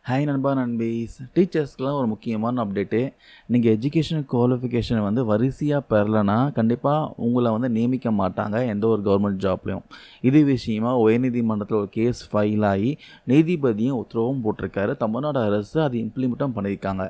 Hi நண்பா நண்பீஸ். டீச்சர்ஸ்க்குலாம் ஒரு முக்கியமான அப்டேட்டு. நீங்கள் எஜுகேஷன் குவாலிஃபிகேஷன் வந்து வரிசையாக பெறலைன்னா கண்டிப்பாக உங்களை வந்து நியமிக்க மாட்டாங்க எந்த ஒரு கவர்மெண்ட் ஜாப்லையும். இது விஷயமா உயர்நீதிமன்றத்தில் ஒரு கேஸ் ஃபைல் ஆகி நீதிபதியும் உத்தரவும் போட்டிருக்காரு. தமிழ்நாடு அரசு அது இம்ப்ளிமெண்ட்டும் பண்ணியிருக்காங்க.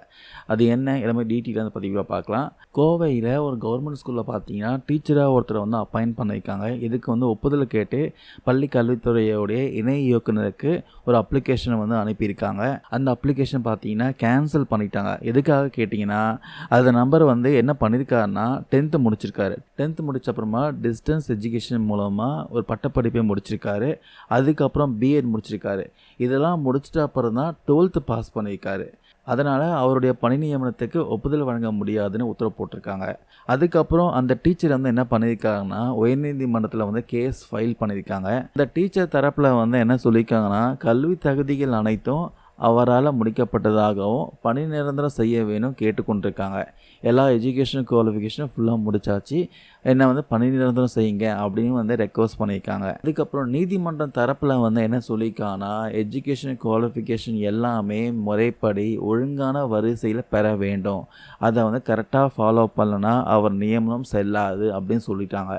அது என்ன இதை மாதிரி டீட்டெயிலாக அந்த பதிவாக பார்க்கலாம். கோவையில் ஒரு கவர்மெண்ட் ஸ்கூலில் பார்த்தீங்கன்னா டீச்சராக ஒருத்தரை வந்து அப்பாயிண்ட் பண்ணியிருக்காங்க. இதுக்கு வந்து ஒப்புதல் கேட்டு பள்ளி கல்வித்துறையோடைய இணை இயக்குனருக்கு ஒரு அப்ளிகேஷனை வந்து அனுப்பியிருக்காங்க. அந்த அப்ளிகேஷன் பார்த்தீங்கன்னா கேன்சல் பண்ணிட்டாங்க. எதுக்காக கேட்டிங்கன்னா, அந்த நம்பர் வந்து என்ன பண்ணியிருக்காருன்னா 10th முடிச்சிருக்காரு. 10th முடிச்ச அப்புறமா டிஸ்டன்ஸ் எஜுகேஷன் மூலமாக ஒரு பட்டப்படிப்பை முடிச்சிருக்காரு. அதுக்கப்புறம் பிஎட் முடிச்சிருக்காரு. இதெல்லாம் முடிச்சிட்ட அப்புறம் தான் 12th பாஸ் பண்ணியிருக்காரு. அதனால் அவருடைய பணி நியமனத்துக்கு ஒப்புதல் வழங்க முடியாதுன்னு உத்தரவு போட்டிருக்காங்க. அதுக்கப்புறம் அந்த டீச்சர் வந்து என்ன பண்ணியிருக்காங்கன்னா உயர்நீதிமன்றத்தில் வந்து கேஸ் ஃபைல் பண்ணியிருக்காங்க. இந்த டீச்சர் தரப்பில் வந்து என்ன சொல்லியிருக்காங்கன்னா, கல்வி தகுதிகள் அனைத்தும் அவரால் முடிக்கப்பட்டதாகவும் பணி நிரந்தரம் செய்ய வேணும் கேட்டுக்கொண்டிருக்காங்க. எல்லா எஜுகேஷன் குவாலிஃபிகேஷனும் ஃபுல்லாக முடிச்சாச்சு, என்னை வந்து பணி நிரந்தரம் செய்யுங்க அப்படின்னு வந்து ரெக்வஸ்ட் பண்ணியிருக்காங்க. அதுக்கப்புறம் நீதிமன்றம் தரப்பில் வந்து என்ன சொல்லியிருக்காங்கன்னா, எஜுகேஷன் குவாலிஃபிகேஷன் எல்லாமே முறைப்படி ஒழுங்கான வரிசையில் பெற வேண்டும், அதை வந்து கரெக்டாக ஃபாலோ பண்ணலன்னா அவர் நியமனம் செல்லாது அப்படின்னு சொல்லிட்டாங்க.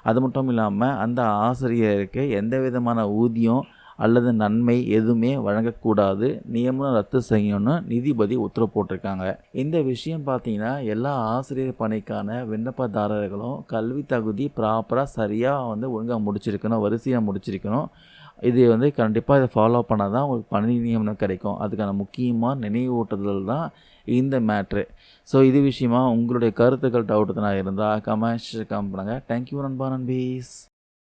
அது மட்டும் இல்லாமல் அந்த ஆசிரியருக்கு எந்த விதமான ஊதியம் அல்லது நன்மை எதுவுமே வழங்கக்கூடாது, நியமனம் ரத்து செய்யணும்னு நீதிபதி உத்தரவு போட்டிருக்காங்க. இந்த விஷயம் பார்த்தீங்கன்னா எல்லா ஆசிரியர் பணிக்கான விண்ணப்பதாரர்களும் கல்வி தகுதி ப்ராப்பராக சரியாக வந்து ஒழுங்காக முடிச்சிருக்கணும், வரிசையாக முடிச்சிருக்கணும். இது வந்து கண்டிப்பாக இதை ஃபாலோ பண்ணால் தான் உங்களுக்கு பணி நியமனம் கிடைக்கும். அதுக்கான முக்கியமான நினைவூட்டுதல் தான் இந்த மேட்ரு. ஸோ இது விஷயமா உங்களுடைய கருத்துக்கள் டவுட் எதனா இருந்தால் கமெண்ட்ஸ் பண்ணுங்கள். தேங்க்யூ நண்பா நண்பீஸ்.